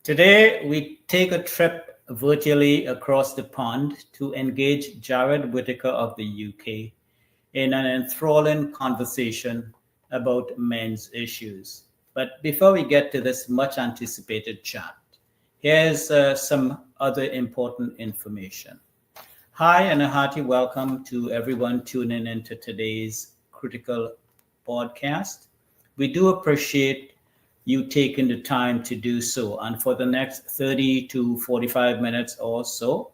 Today, we take a trip virtually across the pond to engage Jared Whitaker of the UK in an enthralling conversation about men's issues. But before we get to this much anticipated chat, here's some other important information. Hi, and a hearty welcome to everyone tuning into today's critical podcast. We do appreciate you taking the time to do so. And for the next 30 to 45 minutes or so,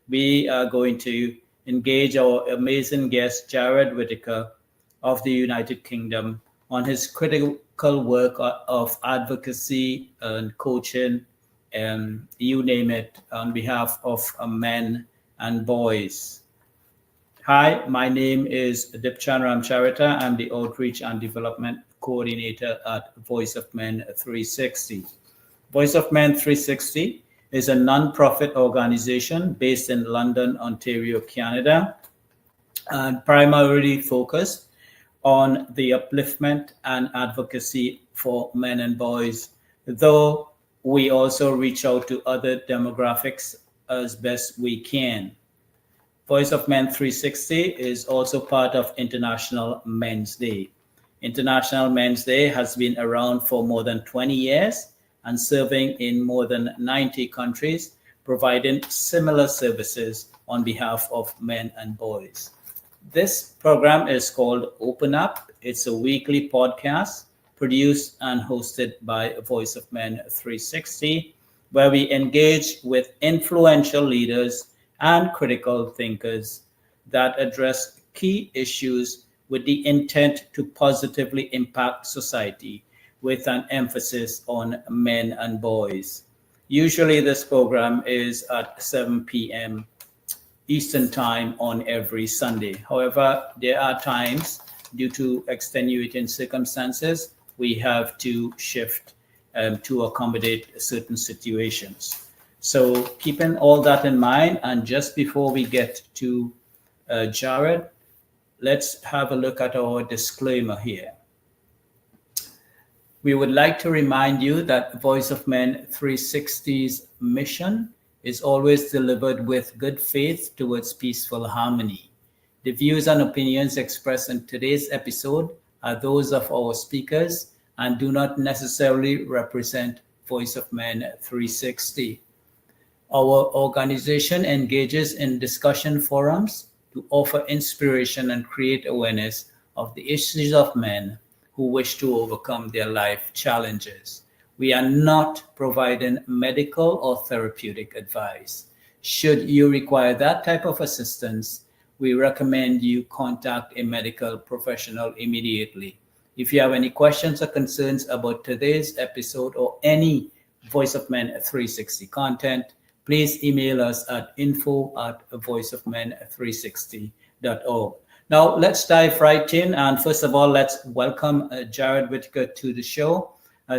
we are going to engage our amazing guest, Jared Whitaker of the United Kingdom, on his critical work of advocacy and coaching, and you name it, on behalf of men and boys. Hi, my name is Dipchand Ramcharitar. I'm the Outreach and Development Coordinator at Voice of Men 360. Voice of Men 360 is a non-profit organization based in London, Ontario, Canada, and primarily focused on the upliftment and advocacy for men and boys, though we also reach out to other demographics as best we can. Voice of Men 360 is also part of International Men's Day. International Men's Day has been around for more than 20 years and serving in more than 90 countries, providing similar services on behalf of men and boys. This program is called Open Up. It's a weekly podcast produced and hosted by Voice of Men 360, where we engage with influential leaders and critical thinkers that address key issues with the intent to positively impact society with an emphasis on men and boys. Usually, this program is at 7 p.m. Eastern Time on every Sunday. However, there are times, due to extenuating circumstances, we have to shift to accommodate certain situations. So, keeping all that in mind, and just before we get to Jared, let's have a look at our disclaimer here. We would like to remind you that Voice of Men 360's mission is always delivered with good faith towards peaceful harmony. The views and opinions expressed in today's episode are those of our speakers and do not necessarily represent Voice of Men 360. Our organization engages in discussion forums to offer inspiration and create awareness of the issues of men who wish to overcome their life challenges. We are not providing medical or therapeutic advice. Should you require that type of assistance, we recommend you contact a medical professional immediately. If you have any questions or concerns about today's episode or any Voice of Men 360 content, please email us at info@voiceofmen360.org. Now, let's dive right in. And first of all, let's welcome Jared Whitaker to the show.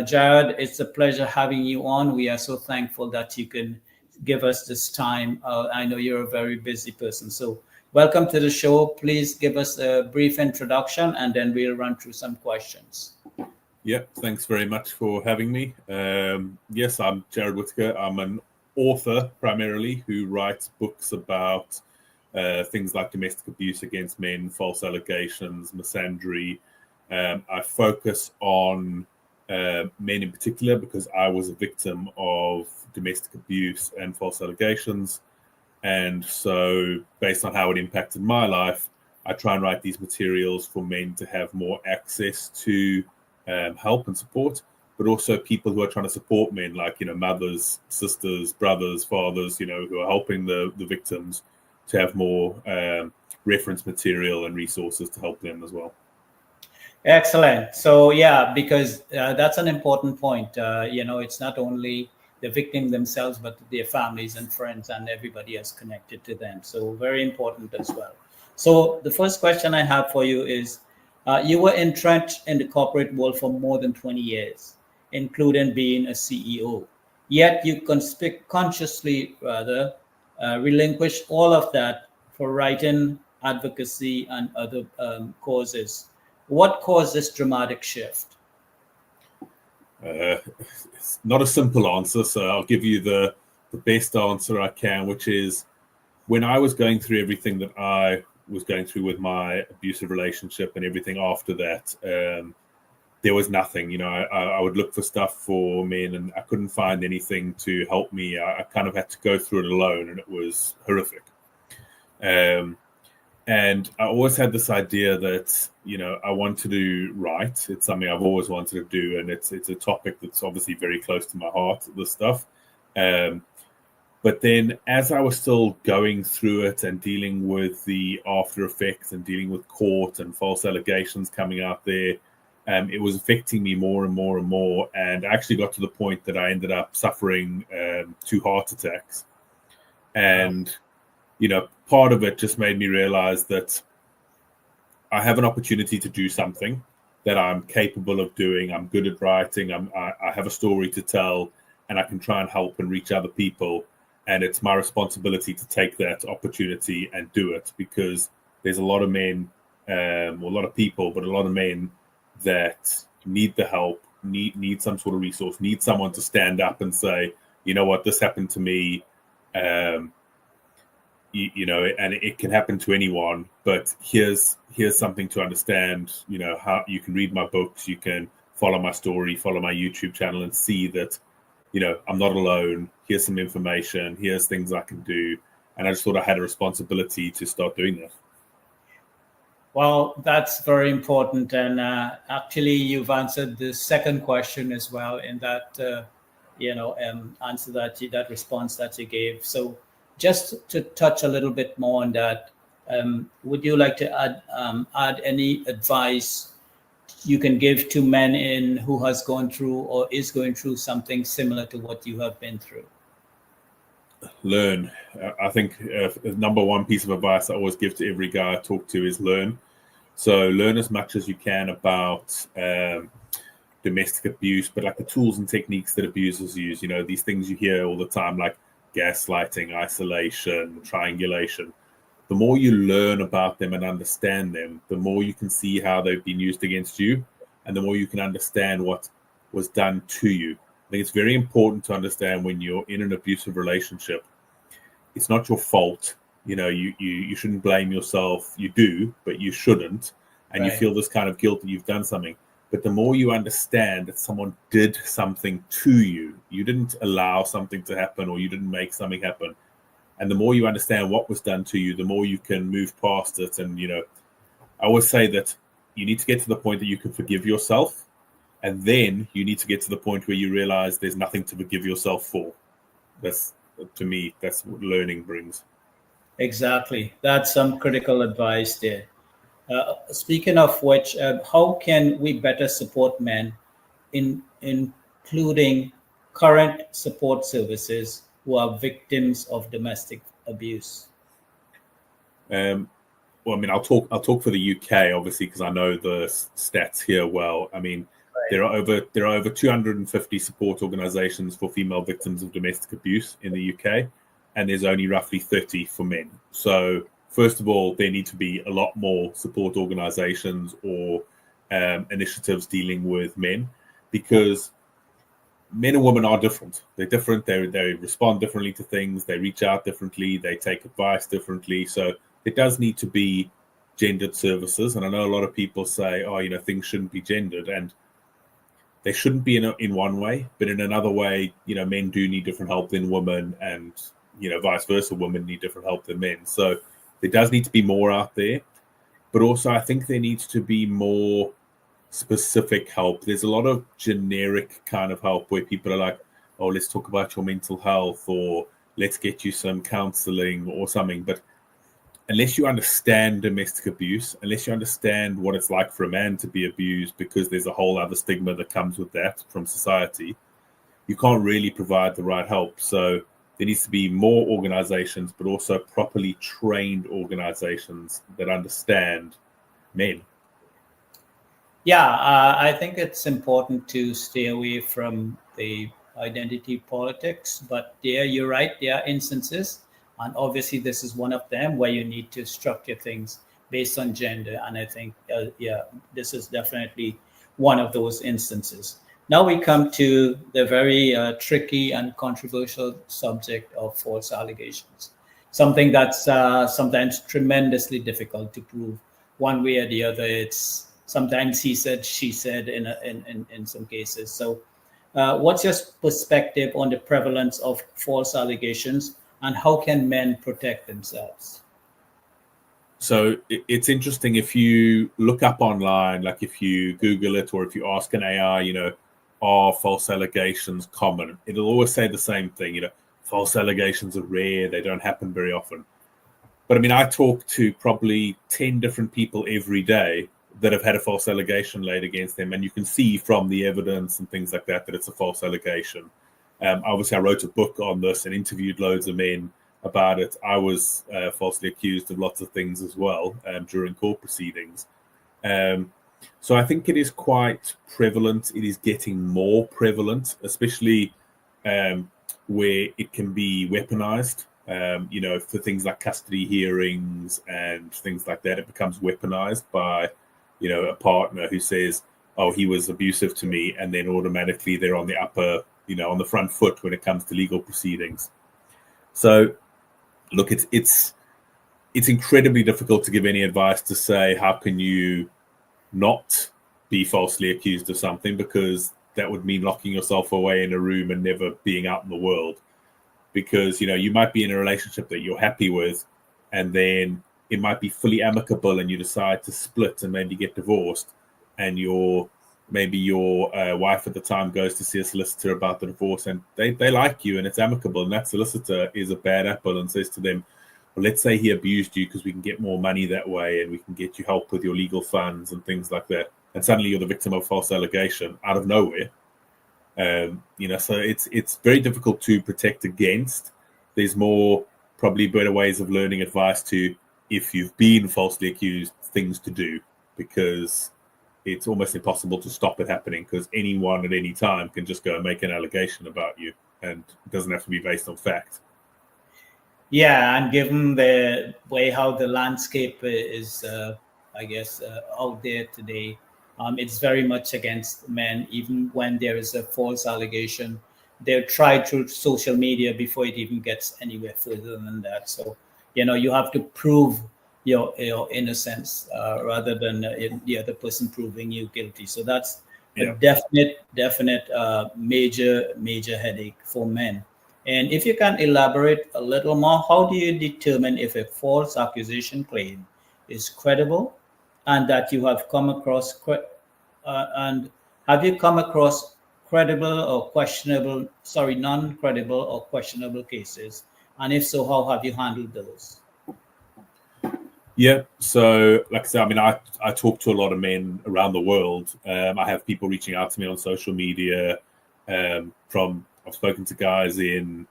Jared, it's a pleasure having you on. We are so thankful that you can give us this time. I know you're a very busy person. So welcome to the show. Please give us a brief introduction, and then we'll run through some questions. Yeah, thanks very much for having me. Yes, I'm Jared Whitaker. I'm an author primarily who writes books about things like domestic abuse against men, false allegations, misandry. I focus on men in particular because I was a victim of domestic abuse and false allegations. And so based on how it impacted my life, I try and write these materials for men to have more access to help and support, but also people who are trying to support men, like, mothers, sisters, brothers, fathers, who are helping the victims to have more reference material and resources to help them as well. Excellent. So, yeah, because that's an important point. It's not only the victim themselves, but their families and friends and everybody else connected to them. So, very important as well. So, the first question I have for you is, you were entrenched in the corporate world for more than 20 years, including being a CEO. Yet you consciously relinquished all of that for writing, advocacy, and other causes. What caused this dramatic shift? It's not a simple answer, so I'll give you the best answer I can, which is when I was going through everything that I was going through with my abusive relationship and everything after that, there was nothing. You know, I would look for stuff for men and I couldn't find anything to help me. I kind of had to go through it alone, and it was horrific. And I always had this idea that, you know, I want to do right. It's something I've always wanted to do, and it's a topic that's obviously very close to my heart, this stuff. But then as I was still going through it and dealing with the after effects and dealing with court and false allegations coming out there, it was affecting me more and more and more. And I actually got to the point that I ended up suffering 2 heart attacks. And, you know, part of it just made me realize that I have an opportunity to do something that I'm capable of doing. I'm good at writing. I have a story to tell, and I can try and help and reach other people. And it's my responsibility to take that opportunity and do it, because there's a lot of men, a lot of people, but a lot of men that need the help, need some sort of resource, need someone to stand up and say, you know what, this happened to me. You know, and it can happen to anyone, but here's something to understand. You know, how you can read my books, you can follow my story, follow my YouTube channel, and see that, you know, I'm not alone. Here's some information, here's things I can do. And I just thought I had a responsibility to start doing that. Well, that's very important. And actually, you've answered the second question as well in that, answer that response that you gave. So just to touch a little bit more on that, would you like to add any advice you can give to men who has gone through or is going through something similar to what you have been through? Learn. I think the number one piece of advice I always give to every guy I talk to is learn. So learn as much as you can about domestic abuse, but like the tools and techniques that abusers use. You know, these things you hear all the time, like gaslighting, isolation, triangulation. The more you learn about them and understand them, the more you can see how they've been used against you, and the more you can understand what was done to you. I think it's very important to understand when you're in an abusive relationship, it's not your fault. You know, you shouldn't blame yourself. You do, but you shouldn't. And Right. You feel this kind of guilt that you've done something. But the more you understand that someone did something to you, you didn't allow something to happen, or you didn't make something happen. And the more you understand what was done to you, the more you can move past it. And, you know, I always say that you need to get to the point that you can forgive yourself. And then you need to get to the point where you realize there's nothing to forgive yourself for. That's, to me, that's what learning brings. Exactly. That's some critical advice there. Speaking of which, how can we better support men including current support services who are victims of domestic abuse? Well, I mean, I'll talk for the UK, obviously, because I know the stats here well. I mean, there are over 250 support organisations for female victims of domestic abuse in the UK, and there's only roughly 30 for men. So, first of all, there need to be a lot more support organisations or initiatives dealing with men, because men and women are different. They're different. They respond differently to things. They reach out differently. They take advice differently. So it does need to be gendered services. And I know a lot of people say, oh, you know, things shouldn't be gendered. And they shouldn't be in one way. But in another way, you know, men do need different help than women. And, you know, vice versa, women need different help than men. So there does need to be more out there. But also, I think there needs to be more specific help. There's a lot of generic kind of help where people are like, oh, let's talk about your mental health, or let's get you some counseling or something. But unless you understand domestic abuse, unless you understand what it's like for a man to be abused, because there's a whole other stigma that comes with that from society, you can't really provide the right help. So there needs to be more organizations, but also properly trained organizations that understand men. Yeah, I think it's important to stay away from the identity politics. But there, you're right. There are instances, and obviously this is one of them where you need to structure things based on gender. And I think, this is definitely one of those instances. Now we come to the very tricky and controversial subject of false allegations, something that's sometimes tremendously difficult to prove one way or the other. It's sometimes he said, she said in some cases. So, what's your perspective on the prevalence of false allegations and how can men protect themselves? So it's interesting if you look up online, like if you Google it or if you ask an AI, are false allegations common? It'll always say the same thing, false allegations are rare, they don't happen very often. But I mean, I talk to probably 10 different people every day that have had a false allegation laid against them. And you can see from the evidence and things like that it's a false allegation. Obviously, I wrote a book on this and interviewed loads of men about it. I was falsely accused of lots of things as well during court proceedings. So I think it is quite prevalent. It is getting more prevalent, especially where it can be weaponized. For things like custody hearings and things like that, it becomes weaponized by, a partner who says, "Oh, he was abusive to me," and then automatically they're on the on the front foot when it comes to legal proceedings. So, look, it's incredibly difficult to give any advice to say how can you not be falsely accused of something, because that would mean locking yourself away in a room and never being out in the world. Because you might be in a relationship that you're happy with, and then it might be fully amicable and you decide to split and maybe get divorced, and maybe your wife at the time goes to see a solicitor about the divorce, and they like you and it's amicable, and that solicitor is a bad apple and says to them, well, let's say he abused you because we can get more money that way and we can get you help with your legal funds and things like that, and suddenly you're the victim of false allegation out of nowhere. So it's very difficult to protect against. There's more probably better ways of learning advice to, if you've been falsely accused, things to do, because it's almost impossible to stop it happening, because anyone at any time can just go and make an allegation about you, and it doesn't have to be based on fact. Yeah, and given the way how the landscape is, out there today, it's very much against men. Even when there is a false allegation, they're tried through social media before it even gets anywhere further than that. So, you have to prove your innocence rather than the other person proving you guilty. So that's a definite major headache for men. And if you can elaborate a little more, how do you determine if a false accusation claim is credible, and that you have come across and have you come across credible or questionable, non-credible or questionable cases? And if so, how have you handled those? Yeah, so like I said, I mean, I talk to a lot of men around the world. I have people reaching out to me on social media. I've spoken to guys in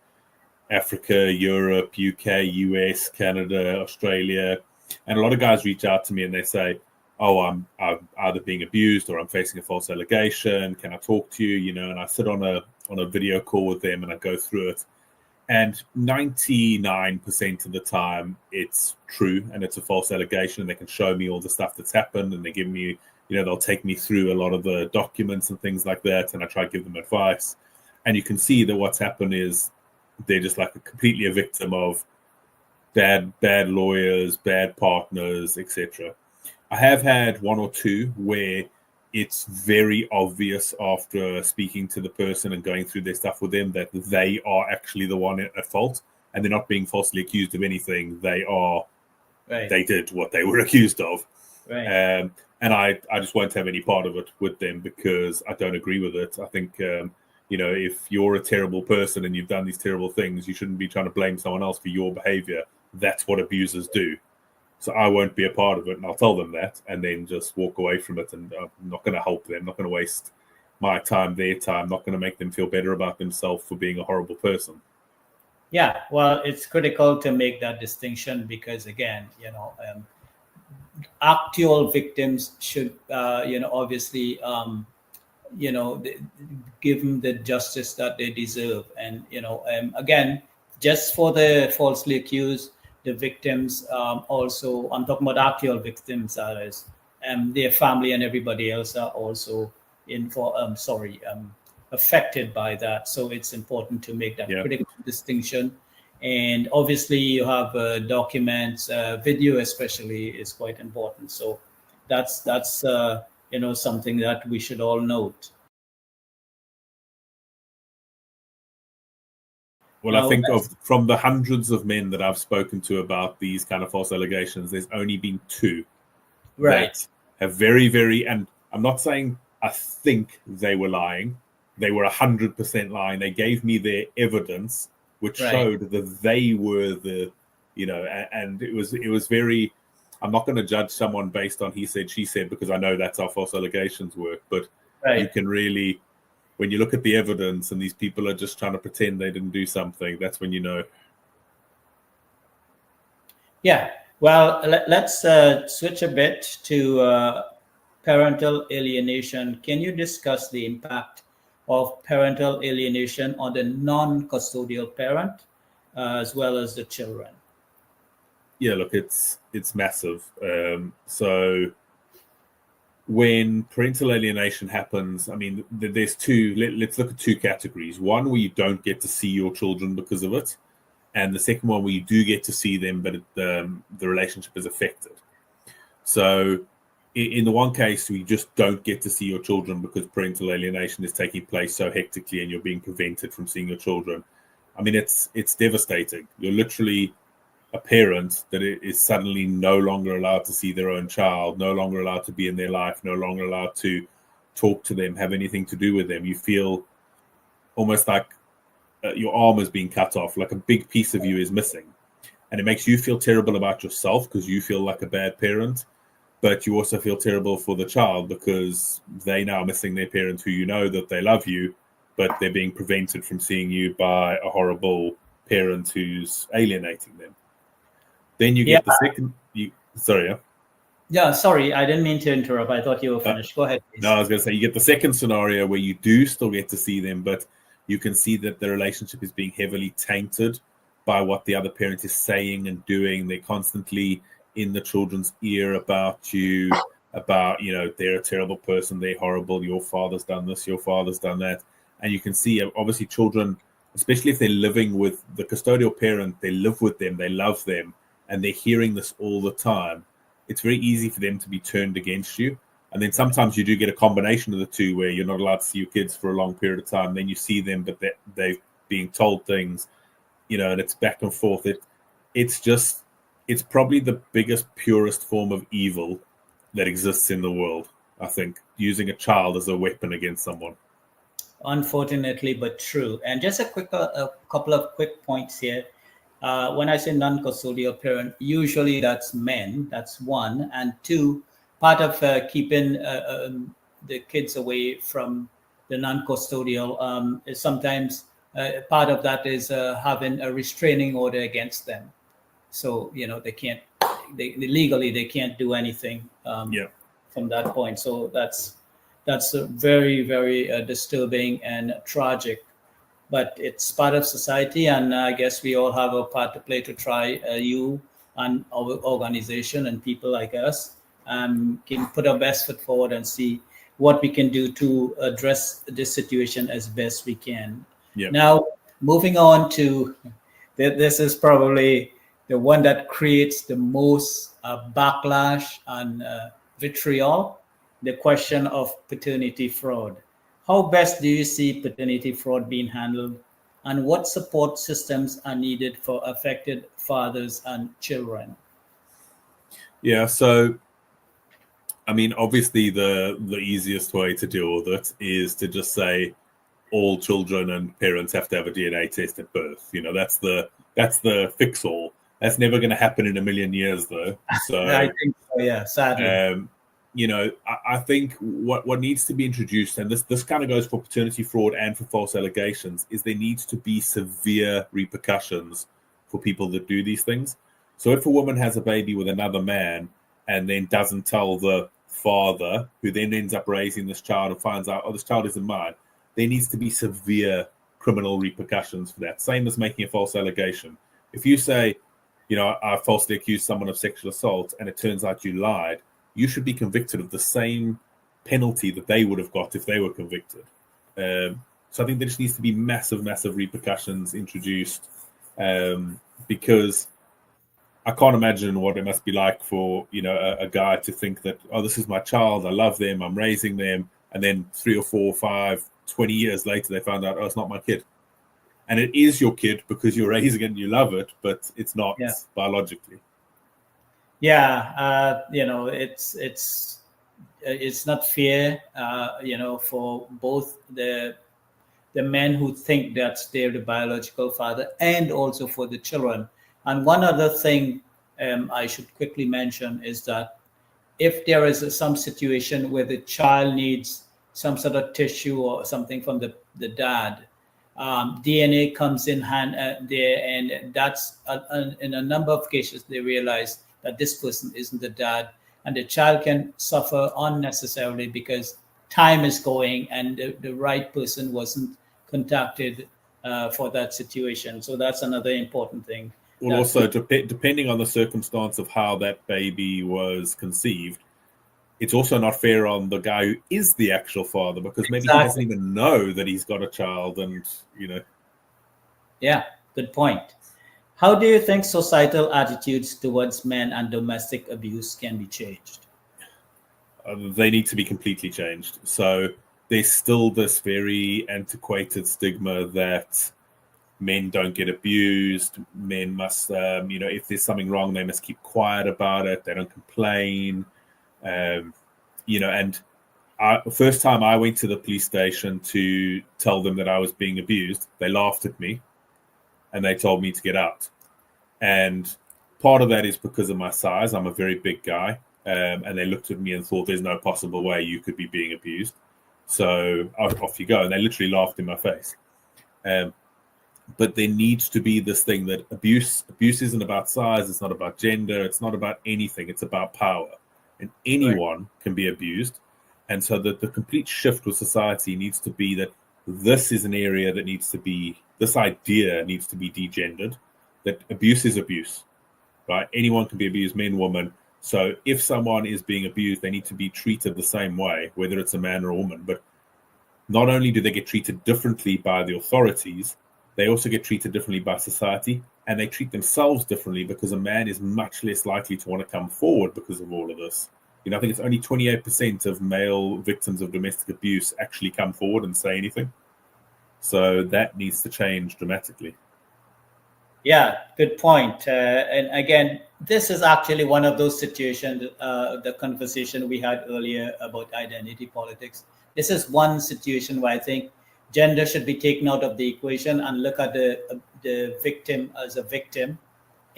Africa, Europe, UK, US, Canada, Australia, and a lot of guys reach out to me and they say, "Oh, I'm either being abused or I'm facing a false allegation. Can I talk to you?" And I sit on a video call with them and I go through it. And 99% of the time, it's true and it's a false allegation, and they can show me all the stuff that's happened, and they give me, they'll take me through a lot of the documents and things like that, and I try to give them advice. And you can see that what's happened is they're just like completely a victim of bad lawyers, bad partners, etc. I have had one or two where it's very obvious after speaking to the person and going through their stuff with them that they are actually the one at fault, and they're not being falsely accused of anything. They did what they were accused of. Right. And I just won't have any part of it with them because I don't agree with it. I think, if you're a terrible person and you've done these terrible things, you shouldn't be trying to blame someone else for your behavior. That's what abusers do. So I won't be a part of it, and I'll tell them that, and then just walk away from it. And I'm not going to help them, not going to waste my time, their time, not going to make them feel better about themselves for being a horrible person. Yeah, well, it's critical to make that distinction because, again, actual victims should, obviously, give them the justice that they deserve. And, again, just for the falsely accused, the victims also, I'm talking about actual victims, that is, their family and everybody else are also affected by that. So it's important to make that Yeah. critical distinction. And obviously, you have documents, video especially is quite important. So that's something that we should all note. Well, I think from the hundreds of men that I've spoken to about these kind of false allegations, there's only been two that have very, very, and I'm not saying I think they were lying. They were 100% lying. They gave me their evidence, which showed that they were and it was very, I'm not going to judge someone based on he said, she said, because I know that's how false allegations work. But you can really, when you look at the evidence and these people are just trying to pretend they didn't do something, that's when you know. Yeah. Well, let's switch a bit to parental alienation. Can you discuss the impact of parental alienation on the non-custodial parent as well as the children? Yeah, look, it's massive. So when parental alienation happens, I mean, there's two. Let's look at two categories. One where you don't get to see your children because of it, and the second one where you do get to see them, but the relationship is affected. So in the one case, we just don't get to see your children because parental alienation is taking place so hectically and you're being prevented from seeing your children. I mean, it's devastating. You're literally a parent that is suddenly no longer allowed to see their own child, no longer allowed to be in their life, no longer allowed to talk to them, have anything to do with them. You feel almost like your arm is being cut off, like a big piece of you is missing. And it makes you feel terrible about yourself because you feel like a bad parent, but you also feel terrible for the child because they now are missing their parent who you know that they love you, but they're being prevented from seeing you by a horrible parent who's alienating them. Then you get the second. Sorry. Yeah, sorry, I didn't mean to interrupt. I thought you were finished. Go ahead, please. No, I was going to say you get the second scenario where you do still get to see them, but you can see that the relationship is being heavily tainted by what the other parent is saying and doing. They're constantly in the children's ear about you, about, they're a terrible person, they're horrible, your father's done this, your father's done that. And you can see, obviously, children, especially if they're living with the custodial parent, they live with them, they love them, and they're hearing this all the time. It's very easy for them to be turned against you. And then sometimes you do get a combination of the two where you're not allowed to see your kids for a long period of time. Then you see them, but they're being told things, and it's back and forth. It's probably the biggest, purest form of evil that exists in the world, I think, using a child as a weapon against someone. Unfortunately, but true. And just a couple of quick points here. When I say non-custodial parent, usually that's men, that's one. And two, part of keeping the kids away from the non-custodial is sometimes part of that is having a restraining order against them. So, they can't, legally, they can't do anything from that point. So that's very, very disturbing and tragic. But it's part of society, and I guess we all have a part to play to try. You and our organization and people like us can put our best foot forward and see what we can do to address this situation as best we can. Yep. Now, moving on to this is probably the one that creates the most backlash and vitriol, the question of paternity fraud. How best do you see paternity fraud being handled, and what support systems are needed for affected fathers and children? Yeah, so, I mean, obviously the easiest way to deal with it is to just say all children and parents have to have a DNA test at birth. That's the fix-all. That's never going to happen in a million years, though. So I think so, yeah, sadly. I think what needs to be introduced, and this kind of goes for paternity fraud and for false allegations, is there needs to be severe repercussions for people that do these things. So if a woman has a baby with another man and then doesn't tell the father, who then ends up raising this child and finds out, oh, this child isn't mine, there needs to be severe criminal repercussions for that. Same as making a false allegation. If you say, I falsely accused someone of sexual assault and it turns out you lied, you should be convicted of the same penalty that they would have got if they were convicted. So I think there just needs to be massive repercussions introduced, because I can't imagine what it must be like for a guy to think that, oh, this is my child, I love them, I'm raising them, and then 3 or 4 or 5, 20 years later they found out, oh, it's not my kid. And it is your kid because you're raising it and you love it, but it's not biologically. Yeah, it's not fair, for both the men who think that they're the biological father and also for the children. And one other thing I should quickly mention is that if there is some situation where the child needs some sort of tissue or something from the dad, DNA comes in hand there, and that's in a number of cases they realize that this person isn't the dad, and the child can suffer unnecessarily because time is going and the right person wasn't contacted for that situation. So that's another important thing. Well, also, depending on the circumstance of how that baby was conceived, it's also not fair on the guy who is the actual father, because maybe he doesn't even know that he's got a child, and Yeah, good point. How do you think societal attitudes towards men and domestic abuse can be changed? They need to be completely changed. So there's still this very antiquated stigma that men don't get abused. Men must, if there's something wrong, they must keep quiet about it. They don't complain. And first time I went to the police station to tell them that I was being abused, they laughed at me and they told me to get out. And part of that is because of my size. I'm a very big guy. And they looked at me and thought there's no possible way you could be being abused. So off you go. And they literally laughed in my face. But there needs to be this thing that abuse isn't about size. It's not about gender. It's not about anything. It's about power. And anyone can be abused. And so the complete shift with society needs to be that this is an area that this idea needs to be degendered, that abuse is abuse, right? Anyone can be abused, men, women. So if someone is being abused, they need to be treated the same way, whether it's a man or a woman. But not only do they get treated differently by the authorities, they also get treated differently by society, and they treat themselves differently because a man is much less likely to want to come forward because of all of this. I think it's only 28% of male victims of domestic abuse actually come forward and say anything. So that needs to change dramatically. Yeah, good point. And again, this is actually one of those situations, the conversation we had earlier about identity politics. This is one situation where I think gender should be taken out of the equation and look at the victim as a victim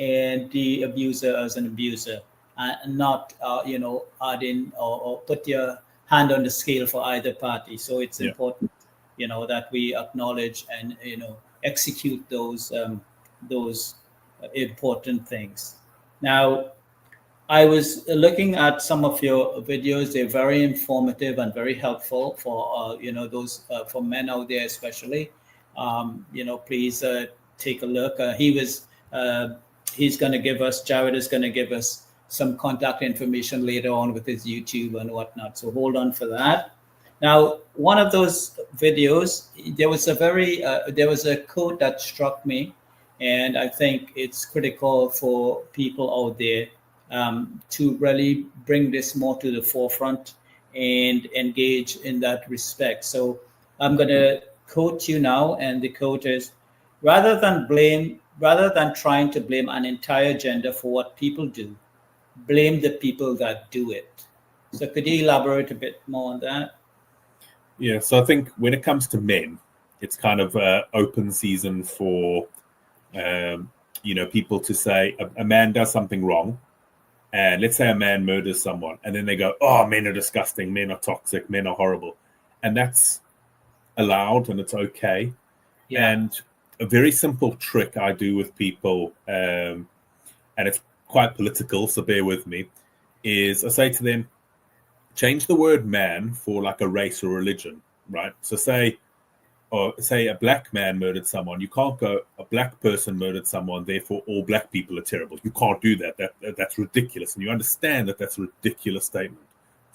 and the abuser as an abuser, and not, add in or put your hand on the scale for either party. So it's important, that we acknowledge and, execute those important things. Now, I was looking at some of your videos. They're very informative and very helpful for those for men out there, especially. Please take a look. He's going to give us. Jared is going to give us some contact information later on with his YouTube and whatnot. So hold on for that. Now, one of those videos, there was a quote that struck me, and I think it's critical for people out there to really bring this more to the forefront and engage in that respect. So I'm going to quote you now, and the quote is, rather than trying to blame an entire gender for what people do, blame the people that do it. So could you elaborate a bit more on that? Yeah, so I think when it comes to men, it's kind of open season for people to say a man does something wrong. And let's say a man murders someone, and then they go, oh, men are disgusting, men are toxic, men are horrible. And that's allowed and it's okay. Yeah. And a very simple trick I do with people, and it's quite political, so bear with me, is I say to them, change the word man for like a race or religion, right? So say a black man murdered someone. You can't go, a black person murdered someone, therefore all black people are terrible. You can't do that. That's ridiculous. And you understand that that's a ridiculous statement.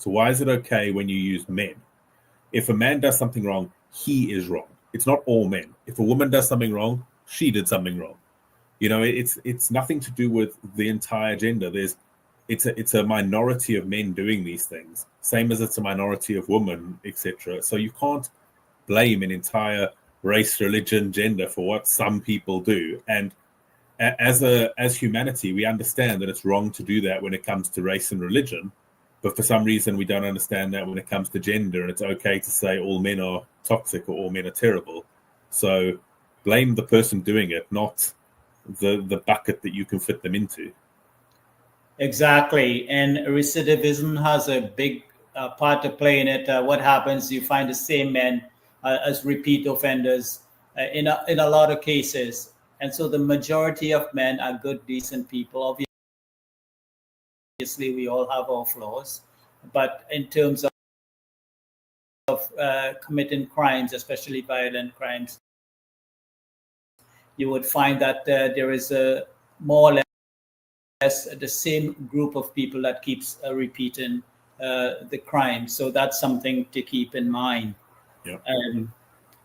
So why is it okay when you use men? If a man does something wrong, he is wrong. It's not all men. If a woman does something wrong, she did something wrong. It's nothing to do with the entire gender. It's a minority of men doing these things, same as it's a minority of women, etc. So you can't blame an entire race, religion, gender for what some people do. And as humanity, we understand that it's wrong to do that when it comes to race and religion, but for some reason we don't understand that when it comes to gender, and it's okay to say all men are toxic or all men are terrible. So blame the person doing it, not the bucket that you can fit them into. Exactly. And recidivism has a big part to play in it. What happens, you find the same men as repeat offenders in a lot of cases. And so the majority of men are good, decent people. Obviously, we all have our flaws. But in terms of committing crimes, especially violent crimes, you would find that there is a more or less the same group of people that keeps repeating the crime. So that's something to keep in mind. Yeah.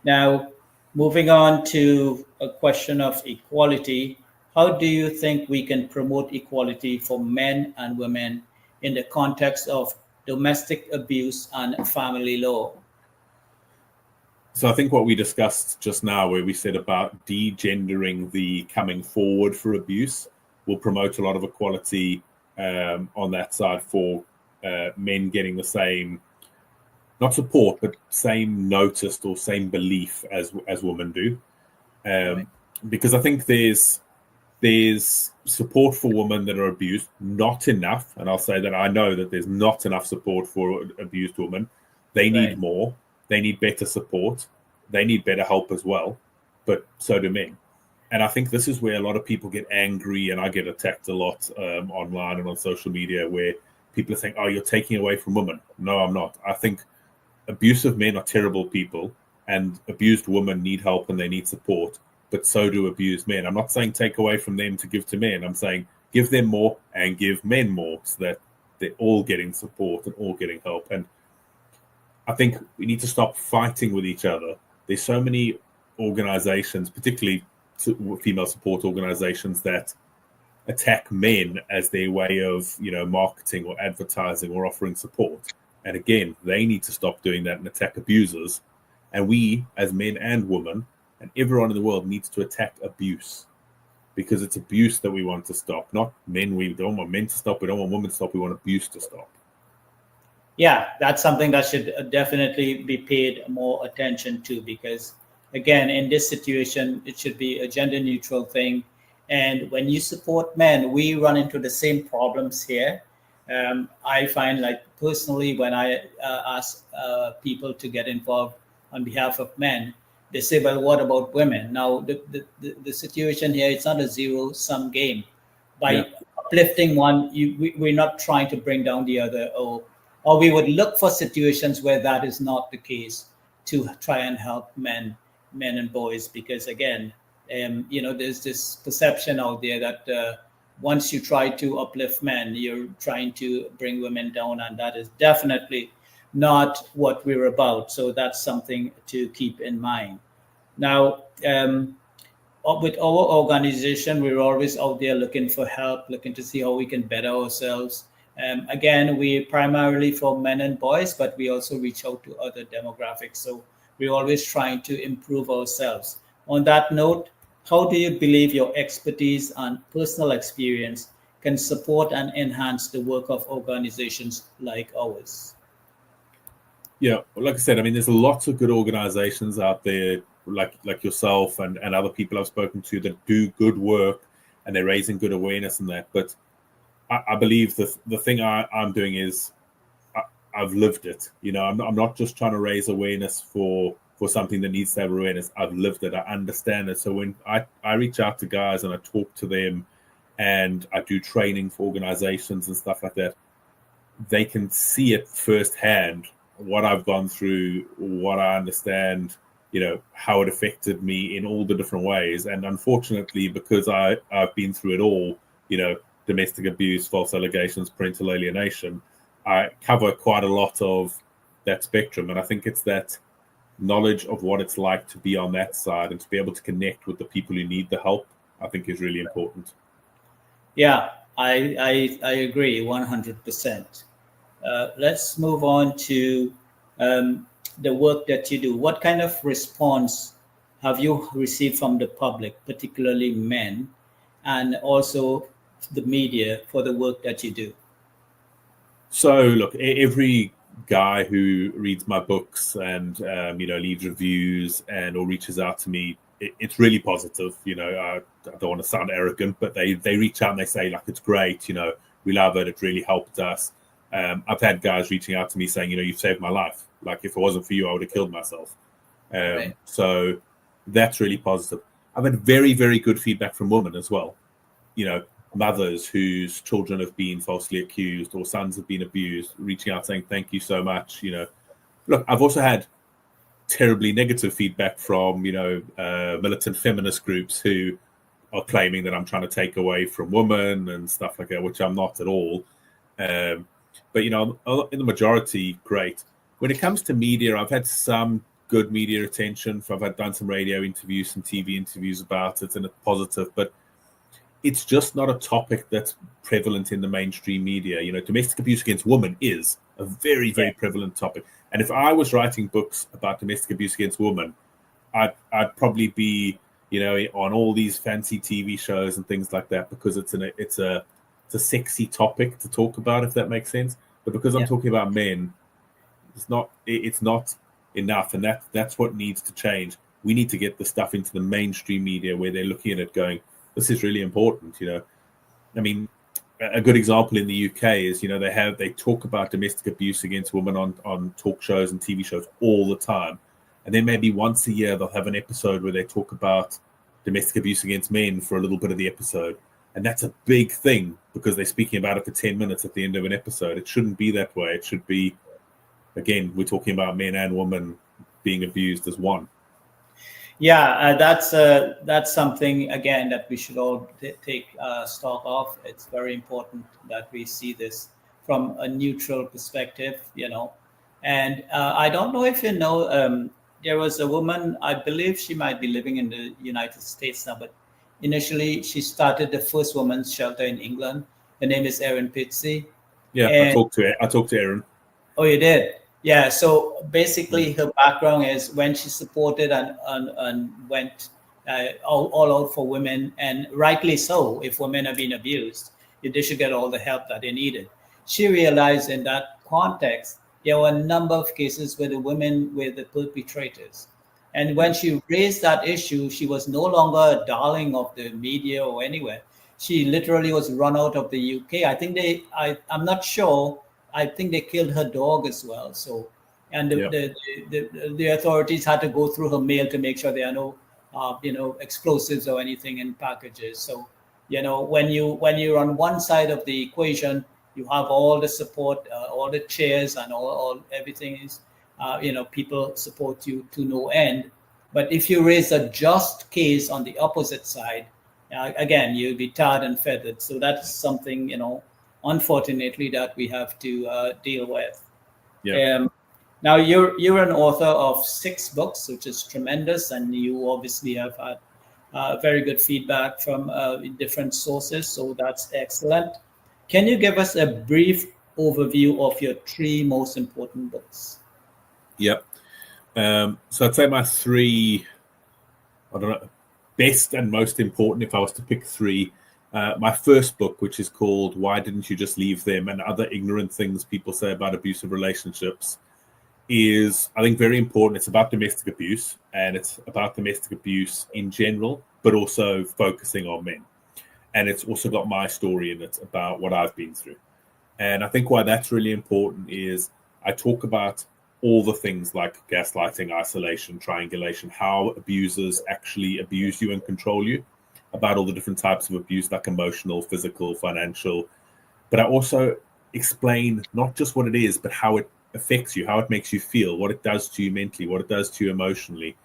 Now, moving on to a question of equality, how do you think we can promote equality for men and women in the context of domestic abuse and family law? So I think what we discussed just now, where we said about degendering the coming forward for abuse, will promote a lot of equality on that side for men getting the same, not support, but same noticed or same belief as women do. Right. Because I think there's support for women that are abused, not enough. And I'll say that I know that there's not enough support for abused women. They need Right. more. They need better support. They need better help as well. But so do men. And I think this is where a lot of people get angry, and I get attacked a lot online and on social media, where people are saying, "Oh, you're taking away from women." No, I'm not. I think abusive men are terrible people, and abused women need help and they need support, but so do abused men. I'm not saying take away from them to give to men. I'm saying give them more and give men more, so that they're all getting support and all getting help. And I think we need to stop fighting with each other. There's so many organizations, particularly female support organizations, that attack men as their way of, marketing or advertising or offering support. And again, they need to stop doing that and attack abusers. And we, as men and women, and everyone in the world, needs to attack abuse, because it's abuse that we want to stop, not men. We don't want men to stop. We don't want women to stop. We want abuse to stop. Yeah, that's something that should definitely be paid more attention to, because, again, in this situation, it should be a gender neutral thing. And when you support men, we run into the same problems here. I find, like, personally, when I ask people to get involved on behalf of men, they say, well, what about women? Now, the situation here, it's not a zero sum game. By uplifting one, we're not trying to bring down the other, or we would look for situations where that is not the case to try and help men and boys, because again, there's this perception out there that once you try to uplift men, you're trying to bring women down, and that is definitely not what we're about. So that's something to keep in mind. Now, with our organization, we're always out there looking for help, looking to see how we can better ourselves. Again, we primarily for men and boys, but we also reach out to other demographics. So we're always trying to improve ourselves. On that note, how do you believe your expertise and personal experience can support and enhance the work of organizations like ours? Yeah, like I said, I mean, there's lots of good organizations out there, like yourself and other people I've spoken to, that do good work, and they're raising good awareness in that. But I believe the thing I'm doing is I've lived it. I'm not just trying to raise awareness for something that needs to have awareness. I've lived it. I understand it. So when I reach out to guys and I talk to them, and I do training for organizations and stuff like that, they can see it firsthand, what I've gone through, what I understand, how it affected me in all the different ways. And unfortunately, because I've been through it all, domestic abuse, false allegations, parental alienation, I cover quite a lot of that spectrum, and I think it's that knowledge of what it's like to be on that side and to be able to connect with the people who need the help, I think is really important. Yeah, I agree 100%. Let's move on to the work that you do. What kind of response have you received from the public, particularly men, and also the media for the work that you do? So, look, every guy who reads my books and leaves reviews and or reaches out to me, it's really positive. I don't want to sound arrogant, but they reach out and they say, like, it's great. We love it. It really helped us. I've had guys reaching out to me saying, you've saved my life. Like, if it wasn't for you, I would have killed myself. Right. So that's really positive. I've had very, very good feedback from women as well. Mothers whose children have been falsely accused or sons have been abused, reaching out saying, thank you so much. Look, I've also had terribly negative feedback from, militant feminist groups who are claiming that I'm trying to take away from women and stuff like that, which I'm not at all. But, in the majority, great. When it comes to media, I've had some good media attention. I've done some radio interviews, some TV interviews about it, and it's positive. But it's just not a topic that's prevalent in the mainstream media. Domestic abuse against women is a very, very prevalent topic. And if I was writing books about domestic abuse against women, I'd probably be, on all these fancy TV shows and things like that, because it's a sexy topic to talk about, if that makes sense. But because I'm talking about men, it's not enough, and that's what needs to change. We need to get the stuff into the mainstream media where they're looking at it going, this is really important. I mean, a good example in the UK is, they talk about domestic abuse against women on talk shows and TV shows all the time. And then maybe once a year, they'll have an episode where they talk about domestic abuse against men for a little bit of the episode. And that's a big thing because they're speaking about it for 10 minutes at the end of an episode. It shouldn't be that way. It should be, again, we're talking about men and women being abused as one. Yeah, that's something, again, that we should all take stock of. It's very important that we see this from a neutral perspective, And I don't know if there was a woman, I believe she might be living in the United States now, but initially she started the first women's shelter in England. Her name is Erin Pitsey. Yeah, And I talked to Erin. Oh, you did? Yeah. So basically, her background is when she supported and went all out for women, and rightly so. If women have been abused, they should get all the help that they needed. She realized in that context there were a number of cases where the women were the perpetrators, and when she raised that issue, she was no longer a darling of the media or anywhere. She literally was run out of the UK. I think I'm not sure. I think they killed her dog as well. So, and the authorities had to go through her mail to make sure there are no explosives or anything in packages. So, when you're on one side of the equation, you have all the support, all the chairs, and all everything is, people support you to no end. But if you raise a just case on the opposite side, again, you'll be tarred and feathered. So that's something, unfortunately, that we have to deal with. Yeah. Now you're an author of 6 books, which is tremendous, and you obviously have had very good feedback from different sources. So that's excellent. Can you give us a brief overview of your 3 most important books? Yep. So I'd say my 3, best and most important, if I was to pick 3. My first book, which is called Why Didn't You Just Leave Them and Other Ignorant Things People Say About Abusive Relationships, is, I think, very important. It's about domestic abuse, and it's about domestic abuse in general, but also focusing on men. And it's also got my story in it about what I've been through. And I think why that's really important is I talk about all the things like gaslighting, isolation, triangulation, how abusers actually abuse you and control you, about all the different types of abuse, like emotional, physical, financial. But I also explain not just what it is, but how it affects you, how it makes you feel, what it does to you mentally, what it does to you emotionally.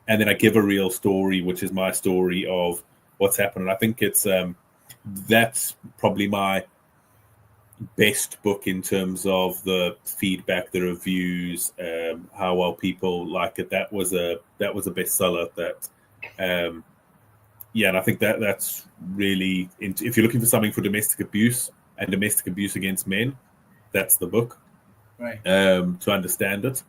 And then I give a real story, which is my story of what's happened. And I think it's that's probably my best book in terms of the feedback, the reviews, how well people like it. That was a bestseller. And I think that's really, if you're looking for something for domestic abuse and domestic abuse against men, that's the book. Right. To understand it.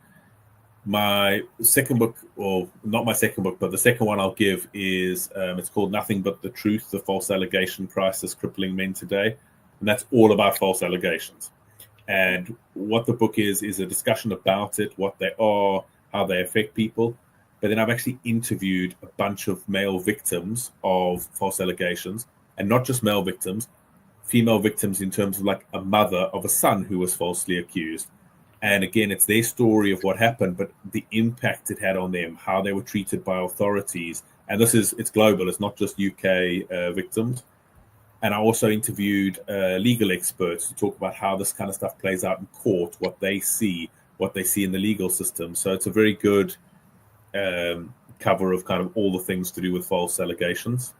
My second book, or not my second book, but the second one I'll give is, it's called Nothing But the Truth, The False Allegation Crisis Crippling Men Today. And that's all about false allegations. And what the book is a discussion about it, what they are, how they affect people. But then I've actually interviewed a bunch of male victims of false allegations, and not just male victims, female victims in terms of like a mother of a son who was falsely accused. And again, it's their story of what happened, but the impact it had on them, how they were treated by authorities. And it's global. It's not just UK victims. And I also interviewed legal experts to talk about how this kind of stuff plays out in court, what they see in the legal system. So it's a very good cover of kind of all the things to do with false allegations.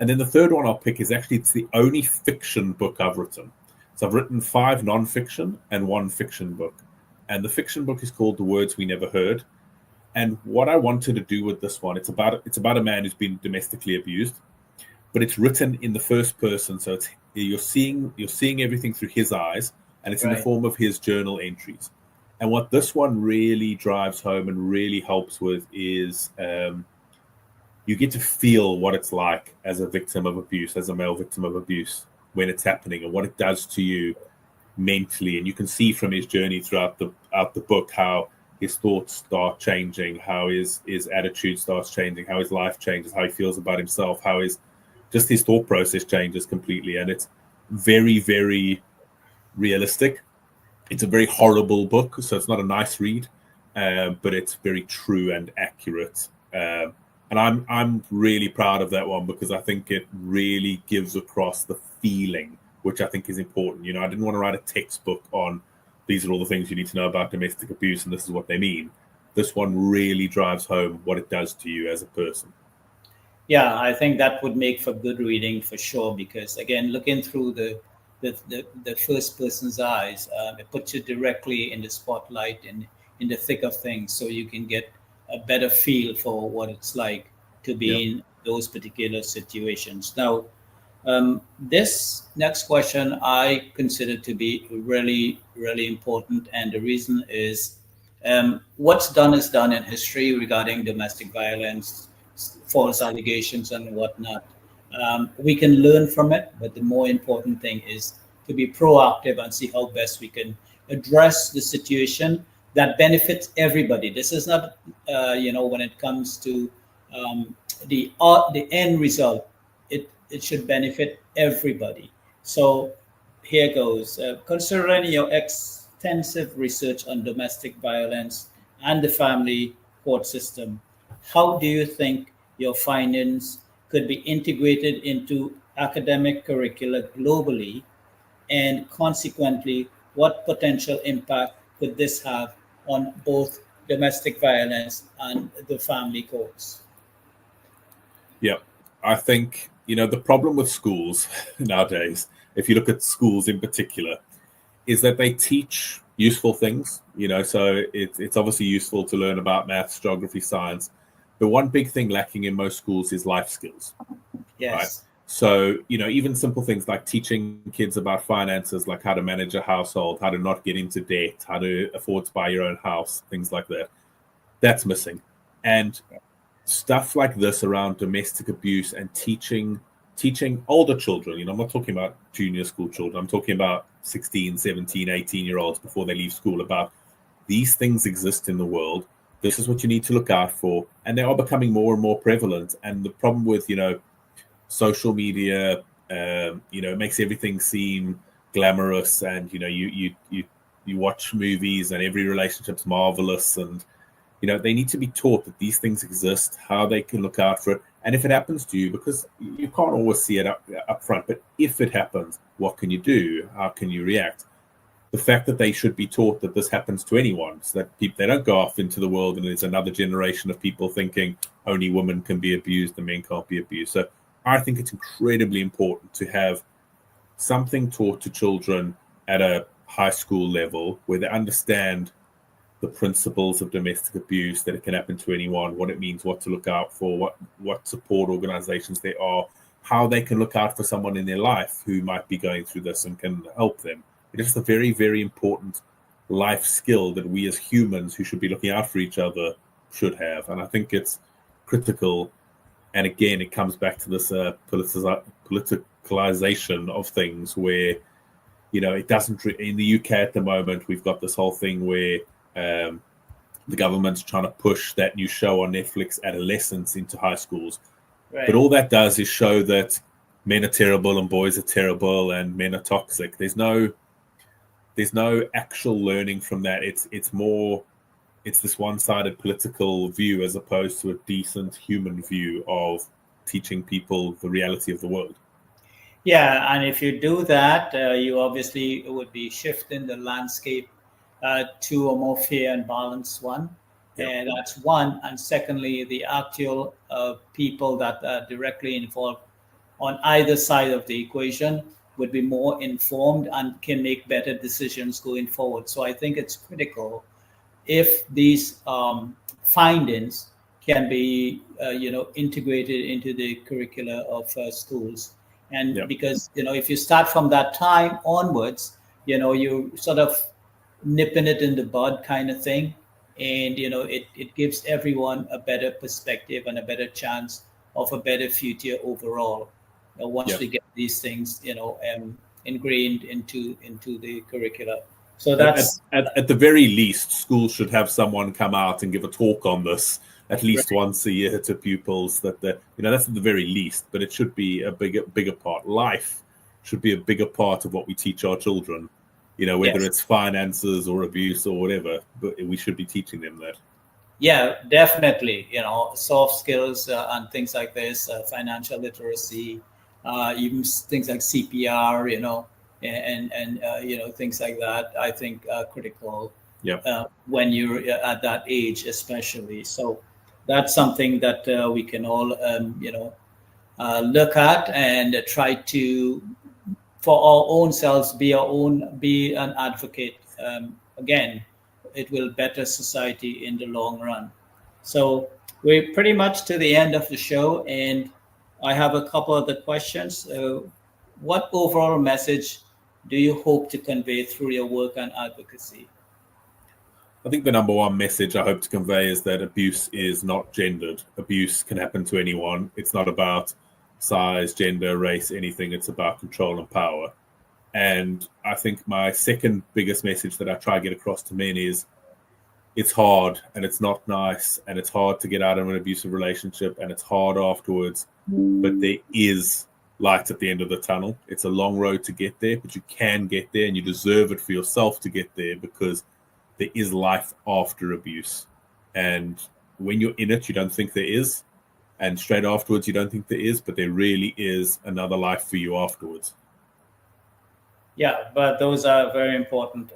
And then the third one I'll pick is actually, it's the only fiction book I've written. So I've written 5 non-fiction and 1 fiction book. And the fiction book is called The Words We Never Heard. And what I wanted to do with this one, it's about a man who's been domestically abused, but it's written in the first person. So you're seeing everything through his eyes, and it's in the form of his journal entries. And what this one really drives home and really helps with is you get to feel what it's like as a victim of abuse, as a male victim of abuse, when it's happening and what it does to you mentally. And you can see from his journey throughout the book how his thoughts start changing, how his attitude starts changing, how his life changes, how he feels about himself, how his thought process changes completely. And it's very, very realistic. It's a very horrible book, so it's not a nice read, but it's very true and accurate. And I'm really proud of that one, because I think it really gives across the feeling, which I think is important. You know, I didn't want to write a textbook on these are all the things you need to know about domestic abuse and this is what they mean. This one really drives home what it does to you as a person. Yeah, I think that would make for good reading for sure, because again, looking through the first person's eyes, it puts you directly in the spotlight and in the thick of things, so you can get a better feel for what it's like to be in those particular situations. Now, this next question I consider to be really, really important, and the reason is what's done is done in history regarding domestic violence, false allegations, and whatnot. We can learn from it, but the more important thing is to be proactive and see how best we can address the situation that benefits everybody. This is not, when it comes to the end result, it should benefit everybody. So here goes. Considering your extensive research on domestic violence and the family court system, how do you think your findings could be integrated into academic curricula globally? And consequently, what potential impact could this have on both domestic violence and the family courts? Yeah, I think, the problem with schools nowadays, if you look at schools in particular, is that they teach useful things, so it's obviously useful to learn about maths, geography, science. But one big thing lacking in most schools is life skills. Yes. Right? So, even simple things like teaching kids about finances, like how to manage a household, how to not get into debt, how to afford to buy your own house, things like that. That's missing. And stuff like this around domestic abuse and teaching older children, I'm not talking about junior school children, I'm talking about 16, 17, 18-year-olds before they leave school, about these things exist in the world. This is what you need to look out for. And they are becoming more and more prevalent. And the problem with, social media, it makes everything seem glamorous, and you watch movies and every relationship's marvelous, and they need to be taught that these things exist, how they can look out for it, and if it happens to you, because you can't always see it up front, but if it happens, what can you do? How can you react? The fact that they should be taught that this happens to anyone, so that they don't go off into the world and there's another generation of people thinking only women can be abused and men can't be abused. So I think it's incredibly important to have something taught to children at a high school level where they understand the principles of domestic abuse, that it can happen to anyone, what it means, what to look out for, what support organizations there are, how they can look out for someone in their life who might be going through this and can help them. It is a very, very important life skill that we as humans who should be looking out for each other should have. And I think it's critical. And again, it comes back to this politicalization of things where, it doesn't, in the UK at the moment, we've got this whole thing where the government's trying to push that new show on Netflix, Adolescence, into high schools. Right. But all that does is show that men are terrible and boys are terrible and men are toxic. There's no actual learning from that. It's this one-sided political view as opposed to a decent human view of teaching people the reality of the world. Yeah, and if you do that, you obviously would be shifting the landscape to a more fair and balanced one. Yep. And that's one. And secondly, the actual people that are directly involved on either side of the equation would be more informed and can make better decisions going forward. So I think it's critical if these findings can be, integrated into the curricula of schools. And yep. Because, if you start from that time onwards, you sort of nipping it in the bud kind of thing. And, it gives everyone a better perspective and a better chance of a better future overall. Once yep. we get these things, ingrained into the curricula. So that's at the very least, schools should have someone come out and give a talk on this at least right. once a year to pupils. That's at the very least. But it should be a bigger part. Life should be a bigger part of what we teach our children. Whether yes. it's finances or abuse or whatever, but we should be teaching them that. Yeah, definitely. Soft skills and things like this, financial literacy, even things like CPR, and things like that, I think are critical when you're at that age, especially. So that's something that we can all, look at and try to, for our own selves, be an advocate. Again, it will better society in the long run. So we're pretty much to the end of the show, and I have a couple of the questions. What overall message do you hope to convey through your work and advocacy? I think the number one message I hope to convey is that abuse is not gendered. Abuse can happen to anyone. It's not about size, gender, race, anything. It's about control and power. And I think my second biggest message that I try to get across to men is it's hard and it's not nice and it's hard to get out of an abusive relationship and it's hard afterwards, but there is light at the end of the tunnel. It's a long road to get there, but you can get there and you deserve it for yourself to get there because there is life after abuse. And when you're in it, you don't think there is. And straight afterwards, you don't think there is, but there really is another life for you afterwards. Yeah, but those are very important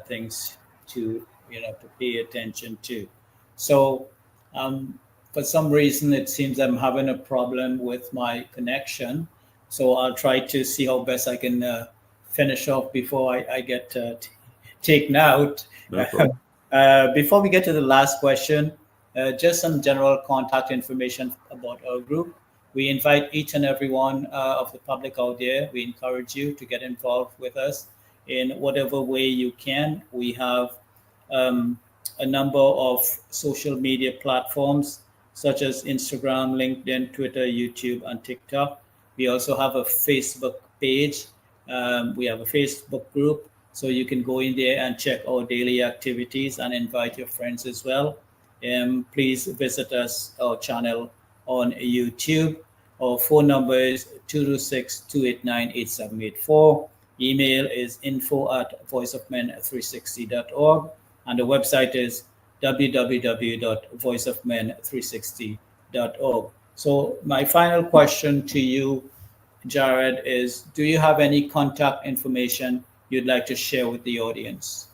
things to pay attention to. So for some reason, it seems I'm having a problem with my connection. So I'll try to see how best I can finish off before I get taken out. No problem. Before we get to the last question, just some general contact information about our group. We invite each and every one of the public out there. We encourage you to get involved with us in whatever way you can. We have a number of social media platforms such as Instagram, LinkedIn, Twitter, YouTube, and TikTok. We also have a Facebook page. We have a Facebook group, so you can go in there and check our daily activities and invite your friends as well. Please visit our channel on YouTube. Our phone number is 226-289-8784. Email is info@voiceofmen360.org. And the website is www.voiceofmen360.org. So my final question to you, Jared, is do you have any contact information you'd like to share with the audience?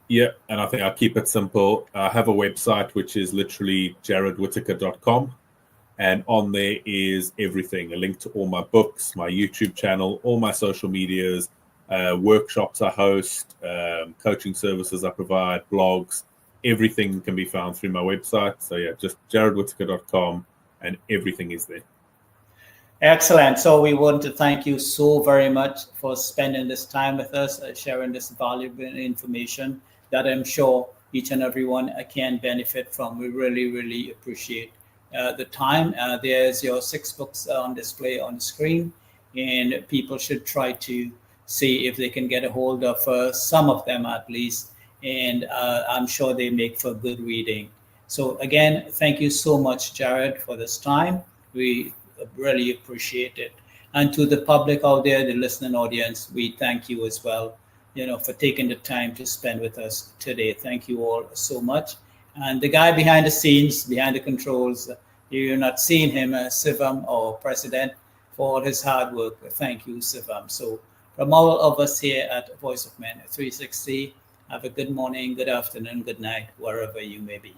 Yeah, and I think I'll keep it simple. I have a website which is literally jaredwhitaker.com. And on there is everything, a link to all my books, my YouTube channel, all my social medias, workshops I host, coaching services I provide, blogs. Everything can be found through my website. So yeah, just jaredwhitaker.com, and everything is there. Excellent. So we want to thank you so very much for spending this time with us, sharing this valuable information that I'm sure each and everyone can benefit from. We really, really appreciate the time. There's your 6 books on display on the screen, and people should try to see if they can get a hold of some of them at least. And I'm sure they make for good reading. So again, thank you so much, Jared, for this time. We really appreciate it. And to the public out there, the listening audience, we thank you as well, for taking the time to spend with us today. Thank you all so much. And the guy behind the scenes, behind the controls, you're not seeing him, Sivam, or President, for all his hard work. Thank you, Sivam. So from all of us here at Voice of Men 360, have a good morning, good afternoon, good night, wherever you may be.